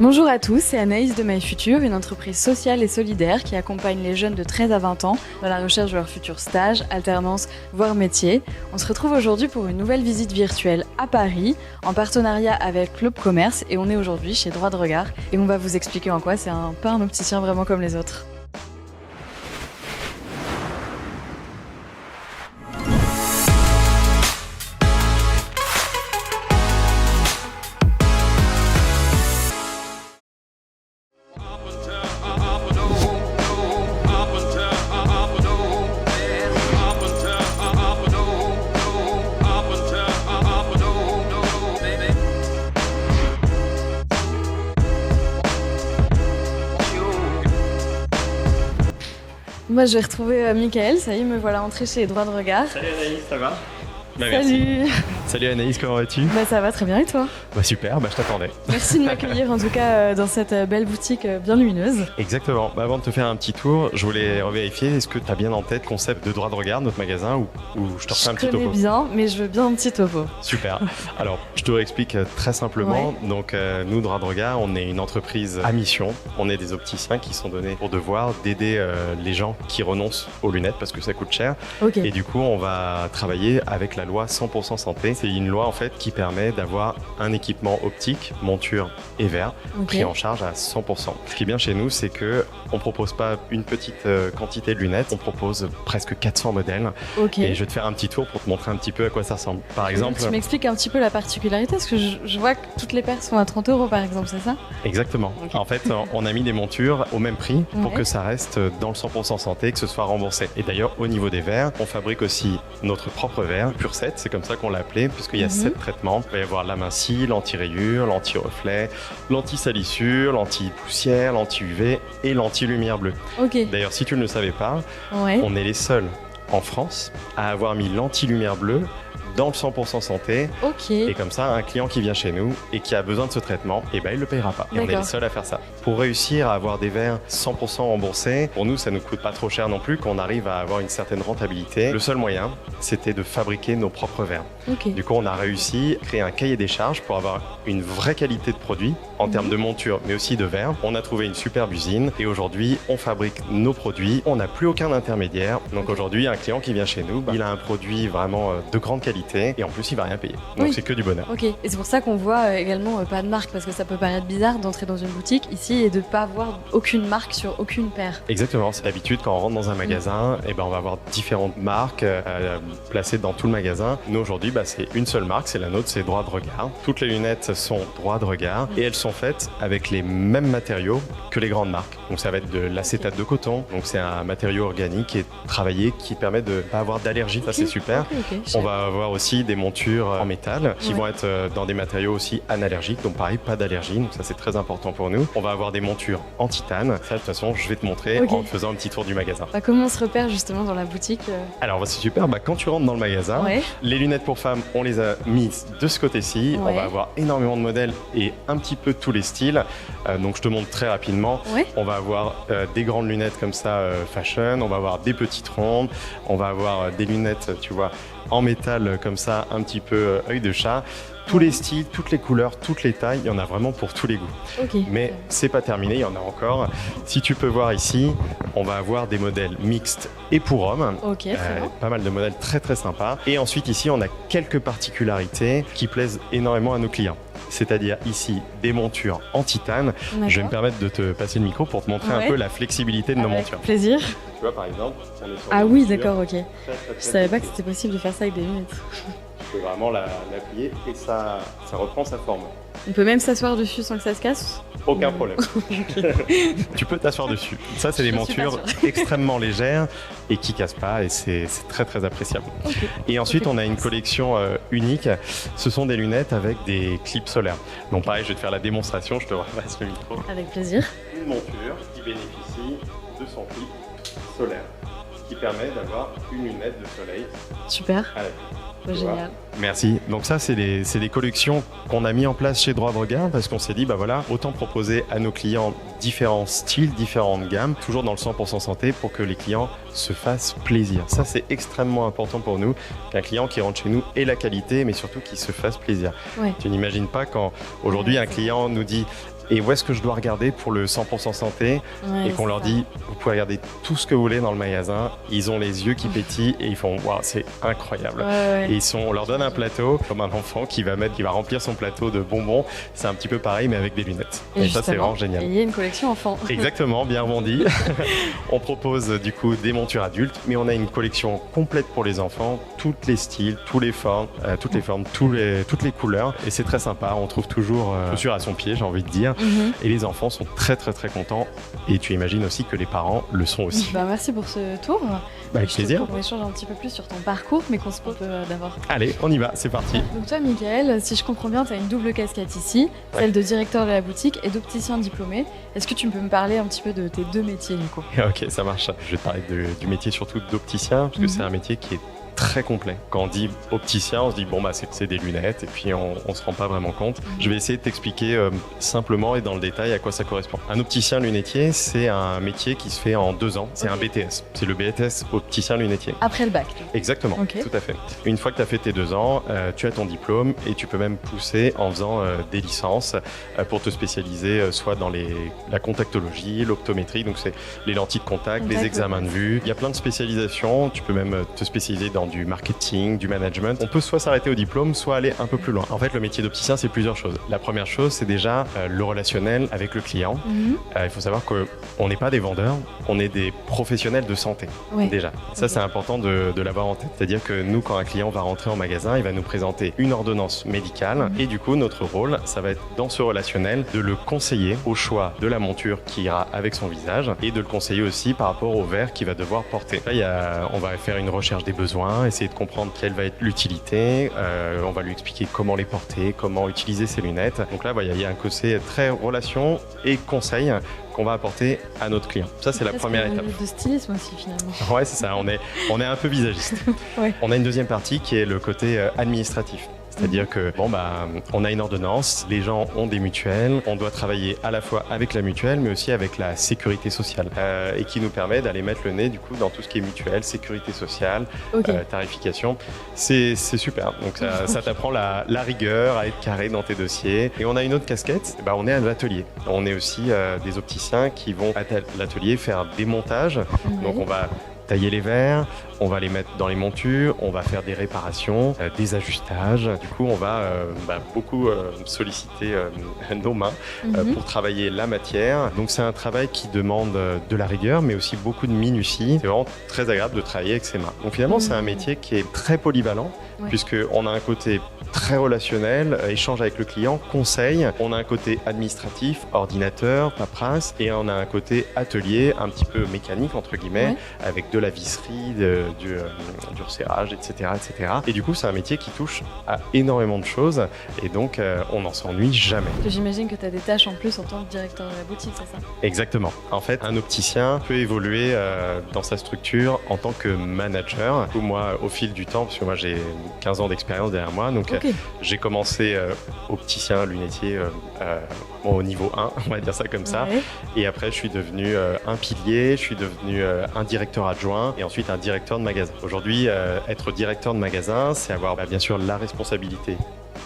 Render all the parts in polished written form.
Bonjour à tous, c'est Anaïs de My Future, une entreprise sociale et solidaire qui accompagne les jeunes de 13 à 20 ans dans la recherche de leur futur stage, alternance, voire métier. On se retrouve aujourd'hui pour une nouvelle visite virtuelle à Paris, en partenariat avec Club Commerce, et on est aujourd'hui chez Droit de Regard. Et on va vous expliquer en quoi c'est pas un opticien vraiment comme les autres. Moi, je vais retrouver Mickaël, ça y est, me voilà entrée chez Droit de Regard. Salut Anaïs, ça va ? Salut. Salut Anaïs, comment vas-tu ? Ça va très bien, et toi ? Super, je t'attendais. Merci de m'accueillir en tout cas dans cette belle boutique bien lumineuse. Exactement. Avant de te faire un petit tour, je voulais revérifier, est-ce que tu as bien en tête le concept de Droit de Regard, notre magasin, ou je te refais un petit topo ? Je connais bien, mais je veux bien un petit topo. Super. Alors, je te réexplique très simplement. Ouais. Donc, nous, Droit de Regard, on est une entreprise à mission. On est des opticiens qui sont donnés pour devoir d'aider les gens qui renoncent aux lunettes parce que ça coûte cher. Ok. Et du coup, on va travailler avec la loi 100% santé. C'est une loi en fait qui permet d'avoir un équipement optique, monture et verre, pris en charge à 100%. Ce qui est bien chez nous, c'est que on propose pas une petite quantité de lunettes, on propose presque 400 modèles. Ok. Et je vais te faire un petit tour pour te montrer un petit peu à quoi ça ressemble. Par exemple, tu m'expliques un petit peu la particularité, parce que je vois que toutes les paires sont à 30 € par exemple, c'est ça ? exactement. Ok. En fait, on a mis des montures au même prix pour Ouais. que ça reste dans le 100% santé, que ce soit remboursé. Et d'ailleurs, au niveau des verres, on fabrique aussi notre propre verre, Pure 7, c'est comme ça qu'on l'a appelé, puisqu'il y a 7 traitements. Il va y avoir l'amincille, l'anti-rayure, l'anti-reflet, l'anti-salissure, l'anti-poussière, l'anti-UV et l'anti-lumière bleue. Ok. D'ailleurs, si tu ne le savais pas, Ouais. on est les seuls en France à avoir mis l'anti-lumière bleue dans le 100% santé. Ok. Et comme ça, un client qui vient chez nous et qui a besoin de ce traitement, il ne le payera pas. Et on est D'accord. les seuls à faire ça. Pour réussir à avoir des verres 100% remboursés, pour nous, ça ne nous coûte pas trop cher non plus, qu'on arrive à avoir une certaine rentabilité. Le seul moyen, c'était de fabriquer nos propres verres. Ok. Du coup, on a réussi à créer un cahier des charges pour avoir une vraie qualité de produit en termes de monture, mais aussi de verre. On a trouvé une superbe usine et aujourd'hui, on fabrique nos produits. On n'a plus aucun intermédiaire. Donc aujourd'hui, un client qui vient chez nous, il a un produit vraiment de grande qualité et en plus, il va rien payer. Donc Oui. c'est que du bonheur. Ok, et c'est pour ça qu'on voit également pas de marque, parce que ça peut paraître bizarre d'entrer dans une boutique ici et de pas voir aucune marque sur aucune paire. Exactement, c'est d'habitude quand on rentre dans un magasin, on va avoir différentes marques placées dans tout le magasin. Nous aujourd'hui, c'est une seule marque, c'est la nôtre, c'est Droit de Regard. Toutes les lunettes sont Droit de Regard et elles sont faites avec les mêmes matériaux que les grandes marques. Donc ça va être de l'acétate de coton, donc c'est un matériau organique qui est travaillé, qui permet de pas avoir d'allergie, ça c'est super. Ok. On va avoir aussi des montures en métal qui Ouais. vont être dans des matériaux aussi analergiques, donc pareil, pas d'allergie, donc ça c'est très important pour nous. On va avoir des montures en titane, ça de toute façon je vais te montrer Ok. en te faisant un petit tour du magasin. Comment on se repère justement dans la boutique Alors c'est super, quand tu rentres dans le magasin, Ouais. les lunettes pour femmes, on les a mises de ce côté-ci, Ouais. on va avoir énormément de modèles et un petit peu tous les styles, donc je te montre très rapidement. Ouais. On va avoir des grandes lunettes comme ça, fashion, on va avoir des petites rondes, on va avoir des lunettes, tu vois, en métal comme ça, un petit peu œil de chat. Tous les styles, toutes les couleurs, toutes les tailles, il y en a vraiment pour tous les goûts. Ok. Mais c'est pas terminé, il y en a encore. Si tu peux voir ici, on va avoir des modèles mixtes et pour hommes. Ok, très bien. Pas mal de modèles très très sympas. Et ensuite ici, on a quelques particularités qui plaisent énormément à nos clients. C'est-à-dire ici des montures en titane. D'accord. Je vais me permettre de te passer le micro pour te montrer Ouais. un peu la flexibilité de nos Avec montures. plaisir. Tu vois par exemple, on est sur Ah des oui, montures d'accord, ok. très, très, Je très savais pas que flexibles. c'était possible de faire ça avec des lunettes. Tu peux vraiment l'appuyer et ça reprend sa forme. On peut même s'asseoir dessus sans que ça se casse. Aucun problème. Tu peux t'asseoir dessus. Ça, c'est des Je suis pas montures extrêmement légères et qui cassent pas et c'est très très appréciable. Ok. Et ensuite, Ok. on a une collection unique. Ce sont des lunettes avec des clips solaires. Donc pareil, je vais te faire la démonstration. Je te repasse le micro. Avec plaisir. Une monture qui bénéficie de son clip solaire, qui permet d'avoir une lunette de soleil Super. à la Ouais, Tu vois. génial. Merci. Donc ça, c'est des collections qu'on a mis en place chez Droit de Regard parce qu'on s'est dit, autant proposer à nos clients différents styles, différentes gammes, toujours dans le 100% santé pour que les clients se fassent plaisir. Ça, c'est extrêmement important pour nous, qu'un client qui rentre chez nous ait la qualité, mais surtout qu'il se fasse plaisir. Ouais. Tu n'imagines pas quand aujourd'hui un client nous dit et où est-ce que je dois regarder pour le 100% santé, Ouais, et qu'on leur dit vous pouvez regarder tout ce que vous voulez dans le magasin, ils ont les yeux qui pétillent et ils font waouh, c'est incroyable. Ouais. Et on leur donne un plateau comme un enfant qui va remplir son plateau de bonbons. C'est un petit peu pareil mais avec des lunettes. Et ça c'est vraiment génial. Et il y a une collection enfant. Exactement, bien rebondi. On propose du coup des montures adultes, mais on a une collection complète pour les enfants, tous les styles, toutes les formes, toutes les couleurs, et c'est très sympa. On trouve toujours chaussures à son pied, j'ai envie de dire, et les enfants sont très très très contents. Et tu imagines aussi que les parents le sont aussi. Merci pour ce tour. Avec plaisir. On échange un petit peu plus sur ton parcours, mais qu'on se pose d'abord. Allez, on y va, c'est parti. Donc toi, Michael, si je comprends bien, tu as une double casquette ici, celle de directeur de la boutique et d'opticien diplômé. Est-ce que tu peux me parler un petit peu de tes deux métiers, du coup? Ok, ça marche. Je vais te parler du métier surtout d'opticien, parce que c'est un métier qui est très complet. Quand on dit opticien, on se dit bon c'est des lunettes et puis on se rend pas vraiment compte. Je vais essayer de t'expliquer simplement et dans le détail à quoi ça correspond. Un opticien lunetier, c'est un métier qui se fait en 2 ans. C'est un BTS. C'est le BTS opticien lunetier. Après le bac. Exactement, tout à fait. Une fois que tu as fait tes 2 ans, tu as ton diplôme et tu peux même pousser en faisant des licences pour te spécialiser soit dans la contactologie, l'optométrie, donc c'est les lentilles de contact, les examens de vue. Il y a plein de spécialisations. Tu peux même te spécialiser dans du marketing, du management. On peut soit s'arrêter au diplôme, soit aller un peu plus loin. En fait, le métier d'opticien, c'est plusieurs choses. La première chose, c'est déjà le relationnel avec le client. Il faut savoir qu'on n'est pas des vendeurs, on est des professionnels de santé. Déjà. Ça, c'est important de l'avoir en tête. C'est-à-dire que nous, quand un client va rentrer en magasin, il va nous présenter une ordonnance médicale et du coup, notre rôle, ça va être dans ce relationnel de le conseiller au choix de la monture qui ira avec son visage et de le conseiller aussi par rapport au verre qu'il va devoir porter. Là, on va faire une recherche des besoins, essayer de comprendre quelle va être l'utilité, on va lui expliquer comment les porter, comment utiliser ses lunettes. Donc là, il y a un côté très relation et conseil qu'on va apporter à notre client. Ça, c'est la première étape. De stylisme aussi, finalement. Ouais, c'est ça, on est un peu visagiste. On a une deuxième partie qui est le côté administratif. C'est-à-dire que on a une ordonnance, les gens ont des mutuelles, on doit travailler à la fois avec la mutuelle mais aussi avec la sécurité sociale et qui nous permet d'aller mettre le nez du coup dans tout ce qui est mutuelle, sécurité sociale, tarification. C'est super. Donc ça t'apprend la rigueur, à être carré dans tes dossiers. Et on a une autre casquette, on est à l'atelier. On est aussi des opticiens qui vont à l'atelier faire des montages. Donc on va tailler les verres, on va les mettre dans les montures, on va faire des réparations, des ajustages. Du coup, on va beaucoup solliciter nos mains pour travailler la matière. Donc, c'est un travail qui demande de la rigueur, mais aussi beaucoup de minutie. C'est vraiment très agréable de travailler avec ses mains. Donc, finalement, c'est un métier qui est très polyvalent, puisqu'on a un côté très relationnel, échange avec le client, conseil. On a un côté administratif, ordinateur, paperasse, et on a un côté atelier, un petit peu mécanique, entre guillemets, avec de la visserie, du resserrage, etc., etc. Et du coup, c'est un métier qui touche à énormément de choses, et donc on n'en s'ennuie jamais. J'imagine que tu as des tâches en plus en tant que directeur de la boutique, c'est ça? Exactement. En fait, un opticien peut évoluer dans sa structure en tant que manager. Du coup, moi, au fil du temps, parce que moi j'ai 15 ans d'expérience derrière moi, donc j'ai commencé opticien lunetier au niveau 1, on va dire ça comme ça. Et après, je suis devenu un pilier, je suis devenu un directeur adjoint et ensuite un directeur de magasin. Aujourd'hui, être directeur de magasin, c'est avoir bien sûr la responsabilité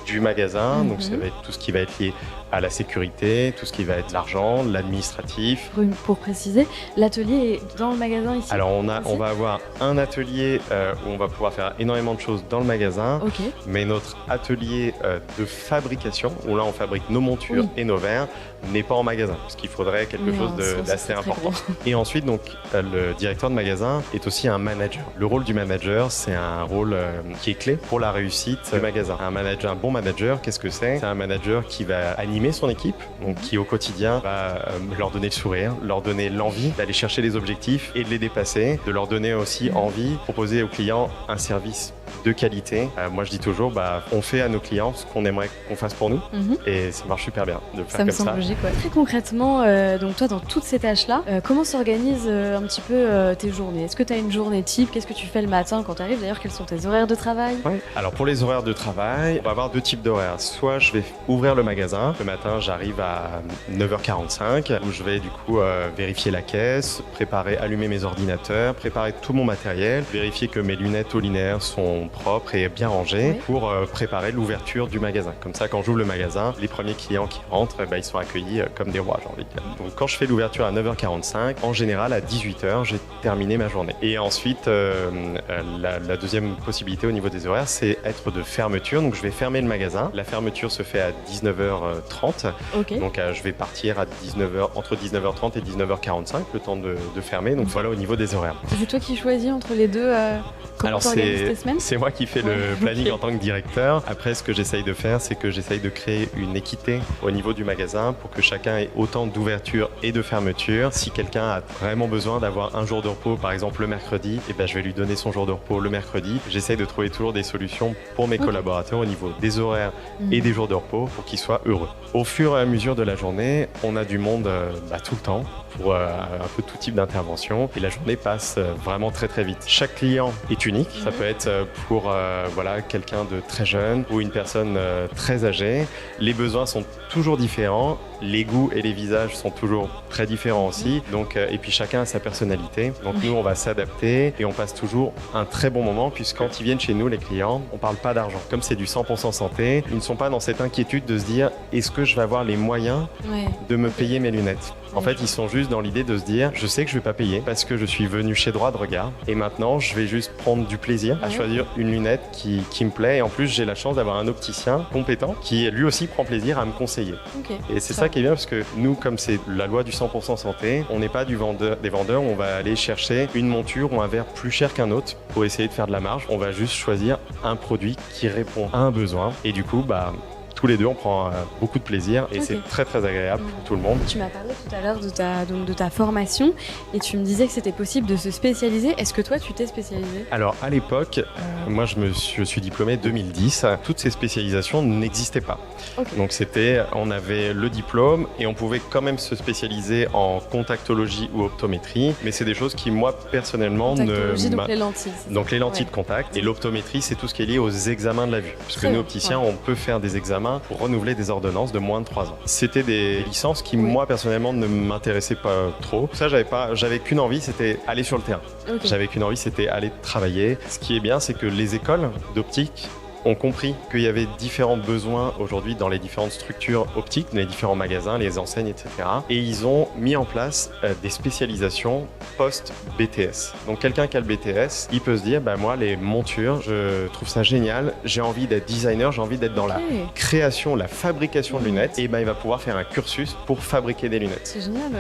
du magasin, donc ça va être tout ce qui va être lié à la sécurité, tout ce qui va être l'argent, l'administratif. Pour préciser, l'atelier est dans le magasin ici? Alors on va avoir un atelier où on va pouvoir faire énormément de choses dans le magasin, mais notre atelier de fabrication, où là on fabrique nos montures et nos verres, n'est pas en magasin, parce qu'il faudrait quelque chose d'assez important. Et ensuite, donc, le directeur de magasin est aussi un manager. Le rôle du manager, c'est un rôle qui est clé pour la réussite du magasin. Un bon manager, qu'est-ce que c'est? C'est un manager qui va animer son équipe, donc qui au quotidien va leur donner le sourire, leur donner l'envie d'aller chercher les objectifs et de les dépasser, de leur donner aussi envie de proposer aux clients un service de qualité. Moi, je dis toujours, on fait à nos clients ce qu'on aimerait qu'on fasse pour nous, et ça marche super bien de faire comme ça. Ça me semble logique, Très concrètement, donc toi, dans toutes ces tâches-là, comment s'organisent un petit peu tes journées? Est-ce que tu as une journée type? Qu'est-ce que tu fais le matin quand tu arrives? D'ailleurs, quels sont tes horaires de travail? Alors, pour les horaires de travail, on va avoir 2 types d'horaires. Soit je vais ouvrir le magasin. Le matin, j'arrive à 9h45 où je vais du coup vérifier la caisse, allumer mes ordinateurs, préparer tout mon matériel, vérifier que mes lunettes au linéaire sont propres et bien rangées pour préparer l'ouverture du magasin. Comme ça, quand j'ouvre le magasin, les premiers clients qui rentrent, ils sont accueillis comme des rois, j'ai envie de dire. Donc quand je fais l'ouverture à 9h45, en général à 18h, j'ai terminé ma journée. Et ensuite, la deuxième possibilité au niveau des horaires, c'est être de fermeture. Donc je vais fermer le magasin. La fermeture se fait à 19h30. Okay. Donc je vais partir à entre 19h30 et 19h45, le temps de fermer. Donc voilà au niveau des horaires. C'est toi qui choisis entre les deux comment t'organises tes semaines ? C'est moi qui fais le planning en tant que directeur. Après, ce que j'essaye de faire, c'est que j'essaye de créer une équité au niveau du magasin pour que chacun ait autant d'ouverture et de fermeture. Si quelqu'un a vraiment besoin d'avoir un jour de repos, par exemple le mercredi, je vais lui donner son jour de repos le mercredi. J'essaye de trouver toujours des solutions pour mes collaborateurs au niveau des horaires et des jours de repos pour qu'ils soient heureux. Au fur et à mesure de la journée, on a du monde tout le temps pour un peu tout type d'intervention et la journée passe vraiment très très vite. Chaque client est unique, ça peut être pour quelqu'un de très jeune ou une personne très âgée. Les besoins sont toujours différents, les goûts et les visages sont toujours très différents aussi, donc, et puis chacun a sa personnalité. Donc nous on va s'adapter et on passe toujours un très bon moment puisque quand ils viennent chez nous les clients, on parle pas d'argent. Comme c'est du 100% santé, ils ne sont pas dans cette inquiétude de se dire est-ce que je vais avoir les moyens de me payer mes lunettes. En fait, ils sont juste dans l'idée de se dire je sais que je vais pas payer parce que je suis venu chez Droit de Regard et maintenant je vais juste prendre du plaisir à choisir une lunette qui me plaît et en plus j'ai la chance d'avoir un opticien compétent qui lui aussi prend plaisir à me conseiller. Et c'est ça qui est bien parce que nous, comme c'est la loi du 100% santé, on n'est pas des vendeurs, on va aller chercher une monture ou un verre plus cher qu'un autre pour essayer de faire de la marge. On va juste choisir un produit qui répond à un besoin et du coup, tous les deux, on prend beaucoup de plaisir et c'est très très agréable pour tout le monde. Tu m'as parlé tout à l'heure de ta formation et tu me disais que c'était possible de se spécialiser. Est-ce que toi, tu t'es spécialisé ? Alors à l'époque, moi je suis diplômé 2010. Toutes ces spécialisations n'existaient pas. Donc on avait le diplôme et on pouvait quand même se spécialiser en contactologie ou optométrie, mais c'est des choses qui moi personnellement donc les lentilles. Donc les lentilles de contact et l'optométrie, c'est tout ce qui est lié aux examens de la vue. Parce que nous opticiens, on peut faire des examens pour renouveler des ordonnances de moins de 3 ans. C'était des licences qui, moi, personnellement, ne m'intéressaient pas trop. Ça, j'avais qu'une envie, c'était aller sur le terrain. J'avais qu'une envie, c'était aller travailler. Ce qui est bien, c'est que les écoles d'optique ont compris qu'il y avait différents besoins aujourd'hui dans les différentes structures optiques, dans les différents magasins, les enseignes, etc. Et ils ont mis en place des spécialisations post-BTS. Donc quelqu'un qui a le BTS, il peut se dire, moi les montures, je trouve ça génial, j'ai envie d'être designer, j'ai envie d'être dans la création, la fabrication de lunettes, et il va pouvoir faire un cursus pour fabriquer des lunettes. C'est génial,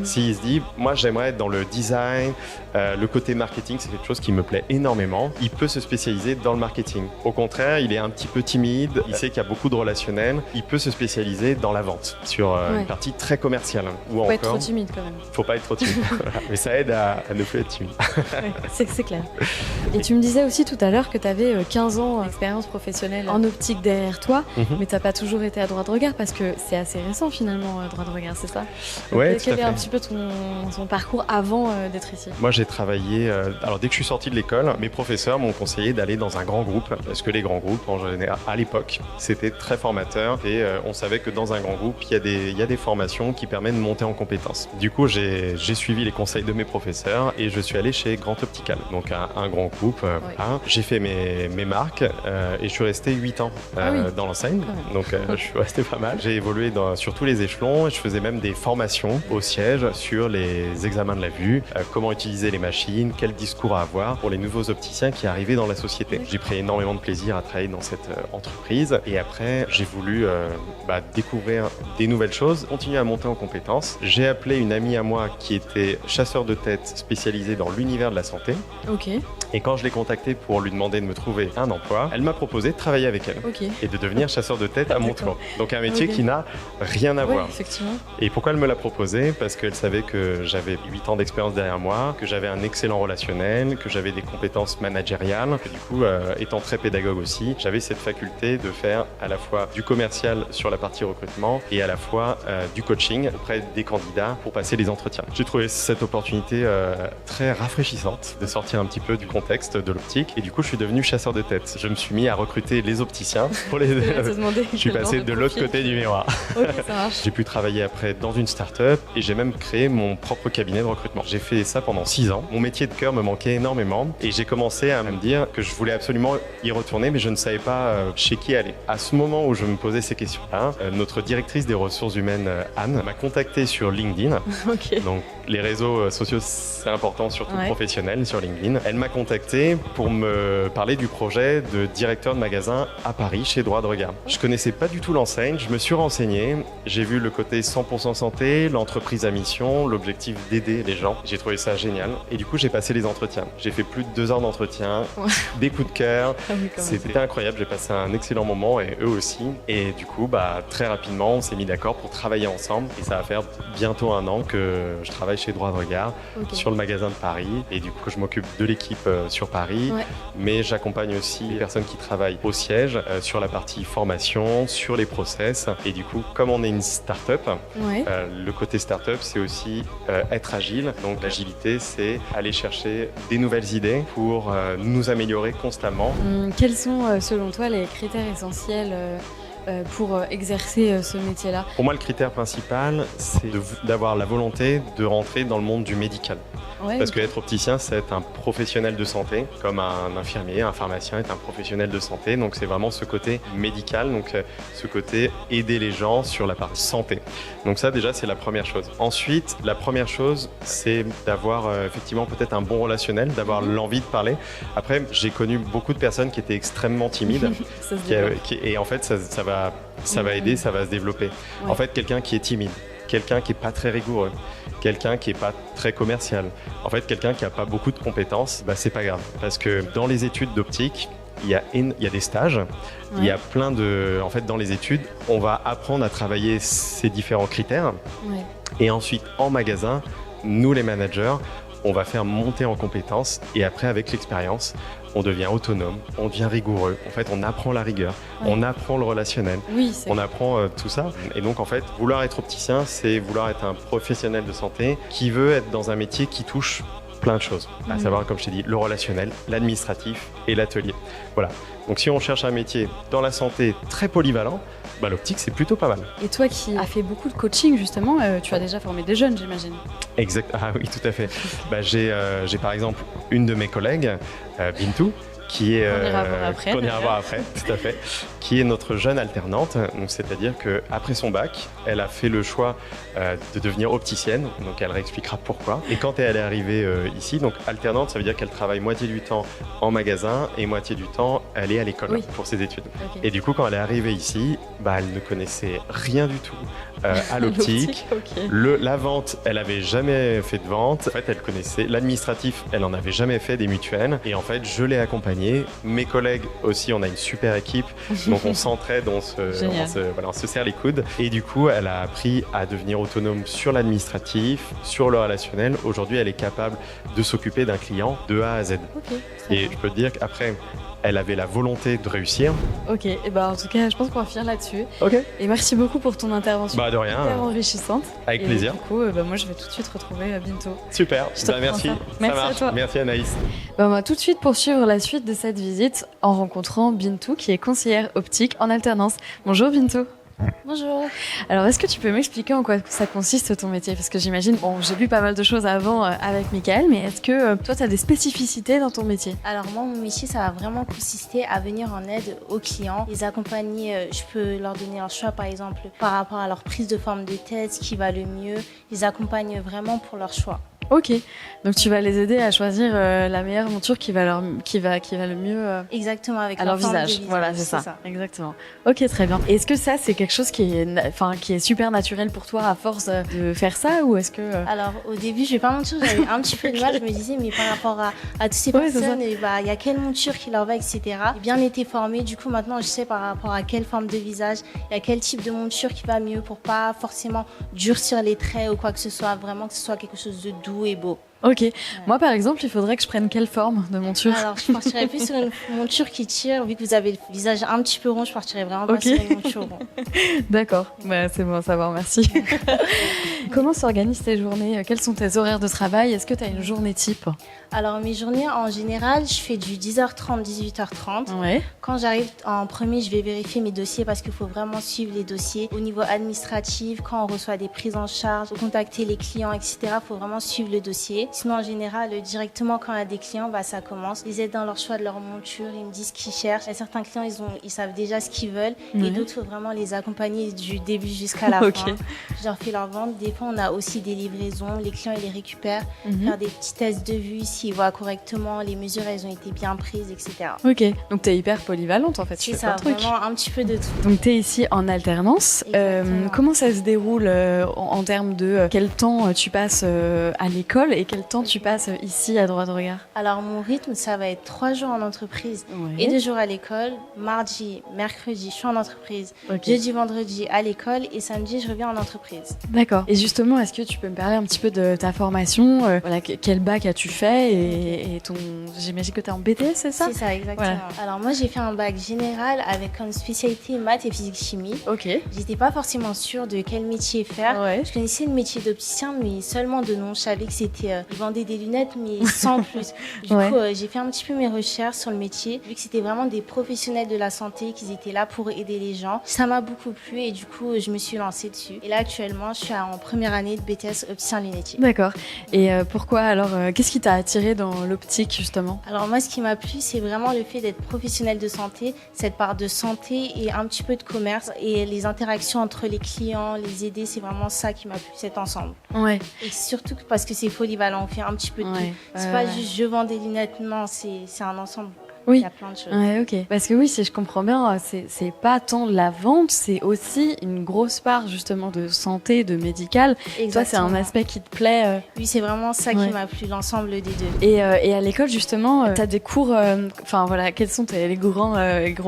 S'il se dit, moi j'aimerais être dans le design, le côté marketing, c'est quelque chose qui me plaît énormément, il peut se spécialiser dans le marketing. Au contraire, il est un petit peu timide, il sait qu'il y a beaucoup de relationnel, il peut se spécialiser dans la vente, sur une partie très commerciale. Faut pas être trop timide quand même. Faut pas être trop timide, mais ça aide à ne plus être timide. C'est clair. Et tu me disais aussi tout à l'heure que tu avais 15 ans d'expérience professionnelle en optique derrière toi, mais tu n'as pas toujours été à Droit de Regard parce que c'est assez récent finalement, Droit de Regard, c'est ça ? Quel est un petit peu ton parcours avant d'être ici ? Moi j'ai travaillé, alors dès que je suis sorti de l'école, mes professeurs m'ont conseillé d'aller dans un grand groupe parce que les grands groupes, en général, à l'époque, c'était très formateur et on savait que dans un grand groupe, il y a des formations qui permettent de monter en compétences. Du coup, j'ai suivi les conseils de mes professeurs et je suis allé chez Grand Optical, donc un grand groupe. Voilà. J'ai fait mes marques et je suis resté 8 ans dans l'enseigne, donc je suis resté pas mal. J'ai évolué sur tous les échelons et je faisais même des formations au siège sur les examens de la vue, comment utiliser les machines, quel discours à avoir pour les nouveaux opticiens qui arrivaient dans la société. J'ai pris énormément de plaisir à travailler dans cette entreprise et après j'ai voulu découvrir des nouvelles choses, continuer à monter en compétences. J'ai appelé une amie à moi qui était chasseur de tête spécialisée dans l'univers de la santé. Et quand je l'ai contactée pour lui demander de me trouver un emploi, elle m'a proposé de travailler avec elle et de devenir chasseur de tête à mon tour. Donc un métier qui n'a rien à voir. Effectivement. Et pourquoi elle me l'a proposé ? Parce qu'elle savait que j'avais 8 ans d'expérience derrière moi, que j'avais un excellent relationnel, que j'avais des compétences managériales, que du coup, étant très pédagogue aussi, aussi, j'avais cette faculté de faire à la fois du commercial sur la partie recrutement et à la fois du coaching auprès des candidats pour passer les entretiens. J'ai trouvé cette opportunité très rafraîchissante de sortir un petit peu du contexte de l'optique et du coup je suis devenu chasseur de tête. Je me suis mis à recruter les opticiens pour les... Je suis passé de l'autre côté du miroir. Ok, ça marche. J'ai pu travailler après dans une start-up et j'ai même créé mon propre cabinet de recrutement. J'ai fait ça pendant 6 ans. Mon métier de cœur me manquait énormément et j'ai commencé à me dire que je voulais absolument y retourner mais je ne savais pas chez qui aller. À ce moment où je me posais ces questions-là, notre directrice des ressources humaines, Anne, m'a contacté sur LinkedIn. Ok. Donc les réseaux sociaux, c'est important, surtout professionnels sur LinkedIn. Elle m'a contacté pour me parler du projet de directeur de magasin à Paris chez Droit de Regard. Je connaissais pas du tout l'enseigne, je me suis renseigné, j'ai vu le côté 100% santé, l'entreprise à mission, l'objectif d'aider les gens. J'ai trouvé ça génial et du coup j'ai passé les entretiens. J'ai fait plus de 2 heures d'entretien, des coups de cœur. Ah oui, c'était incroyable, j'ai passé un excellent moment et eux aussi. Et du coup, très rapidement, on s'est mis d'accord pour travailler ensemble et ça va faire bientôt 1 an que je travaille chez Droit de Regard sur le magasin de Paris et du coup je m'occupe de l'équipe sur Paris, mais j'accompagne aussi les personnes qui travaillent au siège sur la partie formation, sur les process et du coup comme on est une start-up, le côté start-up c'est aussi être agile, donc l'agilité c'est aller chercher des nouvelles idées pour nous améliorer constamment. Quels sont selon toi les critères essentiels pour exercer ce métier-là? Pour moi, le critère principal, c'est d'avoir la volonté de rentrer dans le monde du médical. Parce qu'être opticien, c'est être un professionnel de santé, comme un infirmier, un pharmacien est un professionnel de santé. Donc c'est vraiment ce côté médical, donc ce côté aider les gens sur la partie santé. Donc ça déjà, c'est la première chose. Ensuite, la première chose, c'est d'avoir effectivement peut-être un bon relationnel, d'avoir l'envie de parler. Après, j'ai connu beaucoup de personnes qui étaient extrêmement timides. Et en fait, ça va aider, ça va se développer. En fait, quelqu'un qui est timide, quelqu'un qui n'est pas très rigoureux, quelqu'un qui n'est pas très commercial, en fait, quelqu'un qui n'a pas beaucoup de compétences, c'est pas grave. Parce que dans les études d'optique, il y a des stages, il y a plein de... En fait, dans les études, on va apprendre à travailler ces différents critères. Et ensuite, en magasin, nous, les managers, on va faire monter en compétences et après, avec l'expérience, on devient autonome, on devient rigoureux. En fait, on apprend la rigueur, on apprend le relationnel, on apprend tout ça. Et donc, en fait, vouloir être opticien, c'est vouloir être un professionnel de santé qui veut être dans un métier qui touche plein de choses, à savoir, comme je t'ai dit, le relationnel, l'administratif et l'atelier. Voilà. Donc, si on cherche un métier dans la santé très polyvalent, l'optique, c'est plutôt pas mal. Et toi qui as fait beaucoup de coaching, justement, tu as déjà formé des jeunes, j'imagine. Exact. Ah oui, tout à fait. J'ai par exemple une de mes collègues, Bintou, qui est qu'on ira voir après, tout à fait, qui est notre jeune alternante. Donc c'est-à-dire que après son bac, elle a fait le choix de devenir opticienne. Donc elle réexpliquera pourquoi. Et quand elle est arrivée ici, donc alternante, ça veut dire qu'elle travaille moitié du temps en magasin et moitié du temps elle est à l'école pour ses études. Et du coup, quand elle est arrivée ici, elle ne connaissait rien du tout à l'optique. La vente, elle avait jamais fait de vente. En fait, elle connaissait l'administratif, elle en avait jamais fait, des mutuelles. Et en fait, je l'ai accompagnée. Mes collègues aussi, on a une super équipe, donc on s'entraide, on se serre les coudes. Et du coup, elle a appris à devenir autonome sur l'administratif, sur le relationnel. Aujourd'hui, elle est capable de s'occuper d'un client de A à Z. Et je peux te dire qu'après, elle avait la volonté de réussir. Ok, et en tout cas, je pense qu'on va finir là-dessus. Ok. Et merci beaucoup pour ton intervention. De rien. Hyper enrichissante. Avec plaisir. Du coup, moi, je vais tout de suite retrouver Bintou. Super. Merci. Merci à toi. Merci Anaïs. On va tout de suite poursuivre la suite de cette visite en rencontrant Bintou, qui est conseillère optique en alternance. Bonjour Bintou. Bonjour. Alors, est-ce que tu peux m'expliquer en quoi ça consiste ton métier? Parce que j'imagine, j'ai vu pas mal de choses avant avec Mickaël, mais est-ce que toi, tu as des spécificités dans ton métier? Alors moi, mon métier, ça va vraiment consister à venir en aide aux clients, les accompagner. Je peux leur donner un choix, par exemple, par rapport à leur prise de forme de tête, ce qui va le mieux. Les accompagne vraiment pour leur choix. Ok, donc tu vas les aider à choisir la meilleure monture qui va le mieux exactement, avec à leur visage. Voilà, c'est ça. Exactement. Ok, très bien. Est-ce que ça, c'est quelque chose qui est super naturel pour toi à force de faire ça, ou est-ce que Alors au début, je vais pas mentir, j'avais un petit peu de mal. Je me disais, mais par rapport à toutes ces personnes, il y a quelle monture qui leur va, etc. J'ai bien été formée. Du coup, maintenant, je sais par rapport à quelle forme de visage, il y a quel type de monture qui va mieux pour pas forcément durcir les traits ou quoi que ce soit. Vraiment que ce soit quelque chose de doux et beau. Ok. Ouais. Moi, par exemple, il faudrait que je prenne quelle forme de monture? Alors, je partirais plus sur une monture qui tire. Vu que vous avez le visage un petit peu rond, je partirais vraiment pas sur une monture ronde. D'accord. Bah, c'est bon à savoir, merci. Comment s'organisent tes journées? Quels sont tes horaires de travail? Est-ce que tu as une journée type? Alors, mes journées, en général, je fais du 10h30, 18h30. Ouais. Quand j'arrive en premier, je vais vérifier mes dossiers parce qu'il faut vraiment suivre les dossiers. Au niveau administratif, quand on reçoit des prises en charge, contacter les clients, etc., il faut vraiment suivre le dossier. Sinon, en général, directement quand on a des clients, ça commence. Ils aident dans leur choix de leur monture, ils me disent ce qu'ils cherchent. Il y a certains clients, ils savent déjà ce qu'ils veulent. Et d'autres, il faut vraiment les accompagner du début jusqu'à la fin. Je leur fais leur vente. Des fois, on a aussi des livraisons. Les clients, ils les récupèrent. Faire des petits tests de vue, s'ils voient correctement, les mesures, elles ont été bien prises, etc. Ok, donc tu es hyper polyvalente en fait. C'est ça, vraiment un petit peu de tout. Donc tu es ici en alternance. Comment ça se déroule en termes de quel temps tu passes à l'école et quel temps tu passes ici à Droit de Regard? Alors mon rythme, ça va être 3 jours en entreprise et 2 jours à l'école. Mardi, mercredi, je suis en entreprise. Jeudi, vendredi à l'école et samedi, je reviens en entreprise. D'accord. Et justement, est-ce que tu peux me parler un petit peu de ta formation? Voilà, quel bac as-tu fait et ton... J'imagine que tu es en BTS, c'est ça? C'est ça, exactement. Voilà. Alors moi, j'ai fait un bac général avec comme spécialité maths et physique-chimie. Ok. J'étais pas forcément sûre de quel métier faire. Je connaissais le métier d'opticien, mais seulement de nom. Je savais que c'était... ils vendaient des lunettes, mais sans plus. Du coup, j'ai fait un petit peu mes recherches sur le métier. Vu que c'était vraiment des professionnels de la santé, qu'ils étaient là pour aider les gens. Ça m'a beaucoup plu et du coup, je me suis lancée dessus. Et là, actuellement, je suis en première année de BTS opticien lunetier. D'accord. Et pourquoi alors qu'est-ce qui t'a attiré dans l'optique justement? Alors moi, ce qui m'a plu, c'est vraiment le fait d'être professionnel de santé, cette part de santé et un petit peu de commerce et les interactions entre les clients, les aider, c'est vraiment ça qui m'a plu, cet ensemble. Ouais. Et surtout parce que c'est polyvalent, on fait un petit peu de tout. C'est pas juste je vends des lunettes, non, c'est un ensemble. Oui. Il y a plein de choses. Ouais, ok. Parce que oui, si je comprends bien, c'est pas tant de la vente, c'est aussi une grosse part justement de santé, de médical. Exactement. Toi, c'est un aspect qui te plaît. Oui, c'est vraiment ça qui m'a plu, l'ensemble des deux. Et à l'école, justement, t'as des cours. Enfin voilà, quels sont les grands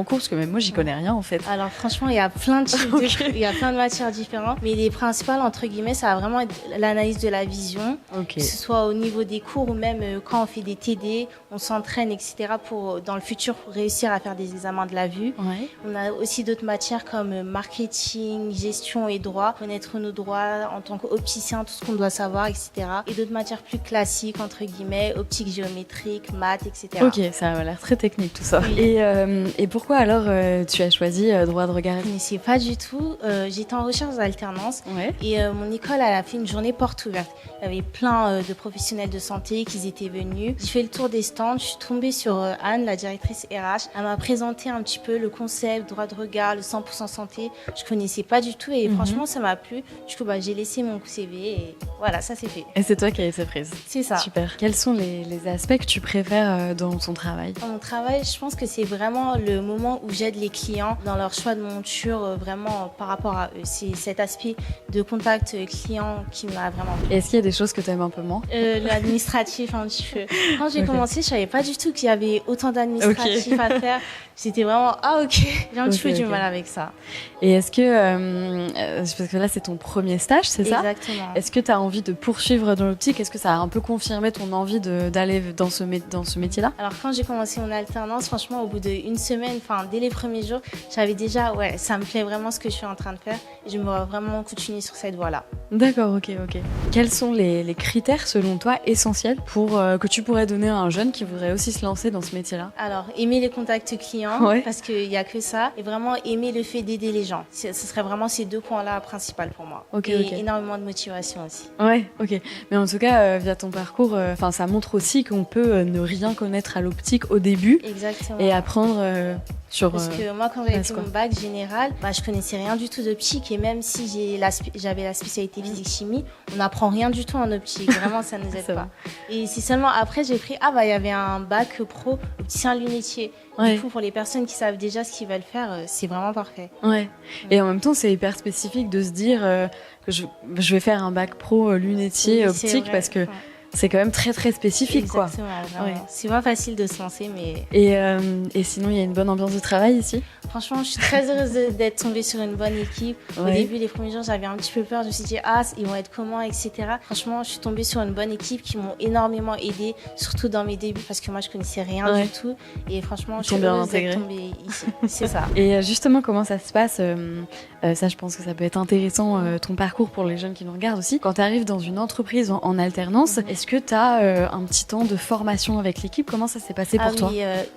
cours? Parce que même moi, j'y connais rien en fait. Alors franchement, il y a plein de types il y a plein de matières différentes, mais les principales entre guillemets, ça va vraiment être l'analyse de la vision, que ce soit au niveau des cours ou même quand on fait des TD, on s'entraîne, etc. pour dans le futur pour réussir à faire des examens de la vue. On a aussi d'autres matières comme marketing, gestion et droit, connaître nos droits en tant qu'opticien, tout ce qu'on doit savoir, etc. Et d'autres matières plus classiques, entre guillemets, optique géométrique, maths, etc. Ok, ça a l'air très technique tout ça. Oui. Et pourquoi alors tu as choisi droit de regard? Je ne sais pas du tout. J'étais en recherche d'alternance et mon école elle a fait une journée porte ouverte. Il y avait plein de professionnels de santé qui étaient venus. J'ai fait le tour des stands, je suis tombée sur Anne, la directrice RH. Elle m'a présenté un petit peu le concept, droit de regard, le 100% santé. Je connaissais pas du tout et franchement ça m'a plu. Du coup j'ai laissé mon CV et voilà, ça c'est fait. Et c'est toi qui as été prise? C'est ça. Super. Quels sont les aspects que tu préfères dans ton travail? Dans mon travail, je pense que c'est vraiment le moment où j'aide les clients dans leur choix de monture, vraiment par rapport à eux. C'est cet aspect de contact client qui m'a vraiment plu. Et est-ce qu'il y a des choses que tu aimes un peu moins? L'administratif un petit peu. Quand j'ai commencé, je savais pas du tout qu'il y avait autant d'administratif à faire. C'était vraiment j'ai un petit peu du mal avec ça. Et est-ce que parce que là c'est ton premier stage, c'est ça? Exactement. Est-ce que tu as envie de poursuivre dans l'optique? Est-ce que ça a un peu confirmé ton envie d'aller dans ce métier-là? Alors quand j'ai commencé mon alternance, franchement au bout d'une semaine, dès les premiers jours, j'avais déjà ça me plaît vraiment ce que je suis en train de faire et je me vois vraiment continuer sur cette voie-là. D'accord, ok. Quels sont les critères selon toi essentiels pour que tu pourrais donner à un jeune qui voudrait aussi se lancer dans ce métier-là? Alors aimer les contacts clients, parce qu'il n'y a que ça, et vraiment aimer le fait d'aider les gens. Ce serait vraiment ces deux points-là principaux pour moi. Et énormément de motivation aussi. Ouais, ok. Mais en tout cas, via ton parcours, ça montre aussi qu'on peut ne rien connaître à l'optique au début. Exactement. Et apprendre parce que moi, quand j'avais fait mon bac général, je connaissais rien du tout d'optique et même si j'avais la spécialité physique-chimie, on n'apprend rien du tout en optique. Vraiment, ça ne nous aide pas. Et c'est seulement après, j'ai pris, il y avait un bac pro opticien lunetier. Du coup, pour les personnes qui savent déjà ce qu'ils veulent faire, c'est vraiment parfait. Et en même temps, c'est hyper spécifique de se dire que je vais faire un bac pro lunetier optique parce que C'est quand même très très spécifique. Exactement, quoi. Ouais. C'est pas facile de se lancer, mais... Et sinon, il y a une bonne ambiance de travail ici? Franchement, je suis très heureuse d'être tombée sur une bonne équipe. Au début, les premiers jours, j'avais un petit peu peur. Je me suis dit, ils vont être comment, etc. Franchement, je suis tombée sur une bonne équipe qui m'ont énormément aidée, surtout dans mes débuts, parce que moi, je connaissais rien du tout. Et franchement, je suis heureuse d'être tombée ici. C'est ça. Et justement, comment ça se passe ça, je pense que ça peut être intéressant, ton parcours pour les jeunes qui nous regardent aussi. Quand tu arrives dans une entreprise en alternance, est-ce que tu as un petit temps de formation avec l'équipe? Comment ça s'est passé pour toi?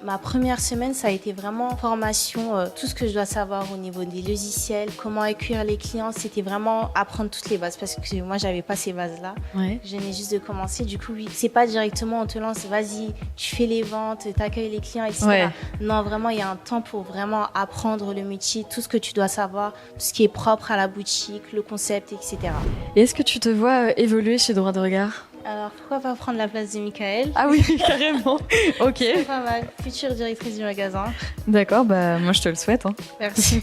Ma première semaine, ça a été vraiment formation, tout ce que je dois savoir au niveau des logiciels, comment accueillir les clients. C'était vraiment apprendre toutes les bases parce que moi, j'avais pas ces bases-là. Je venais juste de commencer. Du coup, oui, c'est pas directement on te lance, vas-y, tu fais les ventes, t'accueilles les clients, etc. Non, vraiment, il y a un temps pour vraiment apprendre le métier, tout ce que tu dois savoir, tout ce qui est propre à la boutique, le concept, etc. Et est-ce que tu te vois évoluer chez Droit de Regard? Alors, pourquoi pas prendre la place de Michael? Ah oui, carrément. Ok. C'est pas mal. Future directrice du magasin. D'accord, moi je te le souhaite. Merci.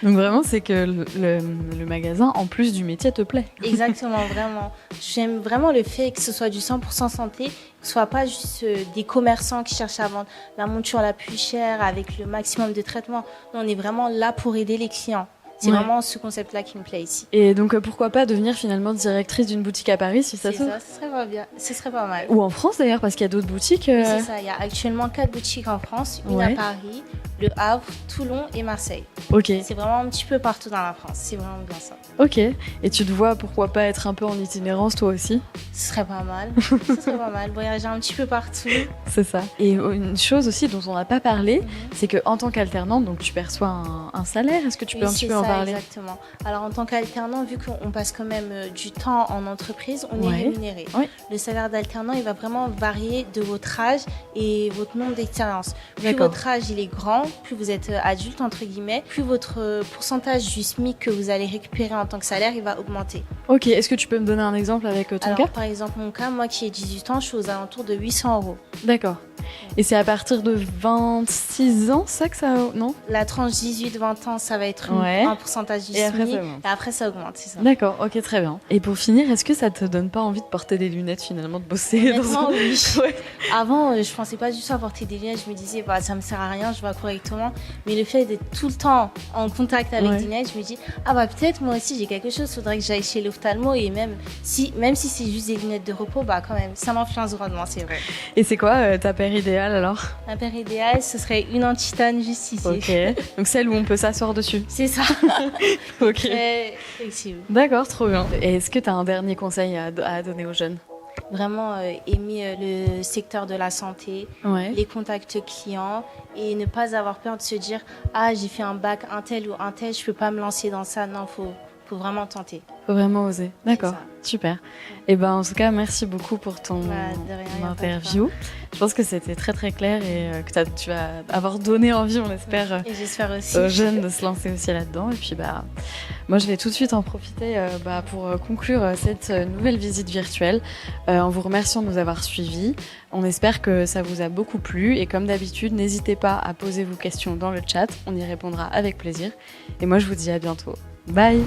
Donc vraiment, c'est que le magasin, en plus du métier, te plaît. Exactement, vraiment. J'aime vraiment le fait que ce soit du 100% santé, que ce soit pas juste des commerçants qui cherchent à vendre la monture la plus chère avec le maximum de traitement. Nous, on est vraiment là pour aider les clients. C'est vraiment ce concept-là qui me plaît ici. Et donc, pourquoi pas devenir finalement directrice d'une boutique à Paris, si ça se... C'est ça, ce serait pas bien. Ce serait pas mal. Ou en France d'ailleurs, parce qu'il y a d'autres boutiques. Oui, c'est ça. Il y a actuellement 4 boutiques en France, une à Paris, Le Havre, Toulon et Marseille. Ok. C'est vraiment un petit peu partout dans la France. C'est vraiment bien ça. Ok. Et tu te vois, pourquoi pas être un peu en itinérance toi aussi? Ce serait pas mal. Ce serait pas mal. Voyager un petit peu partout. C'est ça. Et une chose aussi dont on n'a pas parlé, c'est qu'en tant qu'alternante, donc tu perçois un salaire. Est-ce que tu peux un petit peu en parler? Exactement. Alors en tant qu'alternant, vu qu'on passe quand même du temps en entreprise, on est rémunéré. Le salaire d'alternant, il va vraiment varier de votre âge et votre nombre d'expérience. Plus votre âge il est grand, plus vous êtes adulte entre guillemets, plus votre pourcentage du SMIC que vous allez récupérer en tant que salaire, il va augmenter. Ok, est-ce que tu peux me donner un exemple avec ton cas? Par exemple, mon cas, moi qui ai 18 ans, je suis aux alentours de 800 €. D'accord. Et c'est à partir de 26 ans, ça que ça... Non? La tranche 18-20 ans, ça va être un pourcentage du SMIC. Et après, ça augmente, c'est ça. D'accord, ok, très bien. Et pour finir, est-ce que ça te donne pas envie de porter des lunettes finalement, de bosser oui. Avant, je pensais pas du tout à porter des lunettes. Je me disais, ça me sert à rien, je vois correctement. Mais le fait d'être tout le temps en contact avec des lunettes, je me dis, peut-être moi aussi j'ai quelque chose, faudrait que j'aille chez l'ophtalmo. Et même si c'est juste des lunettes de repos, quand même, ça m'influence grandement, c'est vrai. Et c'est quoi ta paire idéale alors? Ma paire idéale, ce serait une en titane juste ici. Ok, donc celle où on peut s'asseoir dessus. C'est ça. Ok. Très flexible. D'accord, trop bien. Et est-ce que tu as un dernier conseil à donner aux jeunes? Vraiment aimer le secteur de la santé, les contacts clients et ne pas avoir peur de se dire j'ai fait un bac un tel ou un tel, je peux pas me lancer dans ça. Non, faut vraiment tenter. Faut vraiment oser. D'accord, super. Et en tout cas, merci beaucoup pour ton interview. Je pense que c'était très très clair et que tu vas avoir donné envie, on espère, et j'espère aussi, aux jeunes de se lancer aussi là-dedans. Et puis moi je vais tout de suite en profiter pour conclure cette nouvelle visite virtuelle en vous remerciant de nous avoir suivis. On espère que ça vous a beaucoup plu et comme d'habitude, n'hésitez pas à poser vos questions dans le chat, on y répondra avec plaisir. Et moi je vous dis à bientôt. Bye!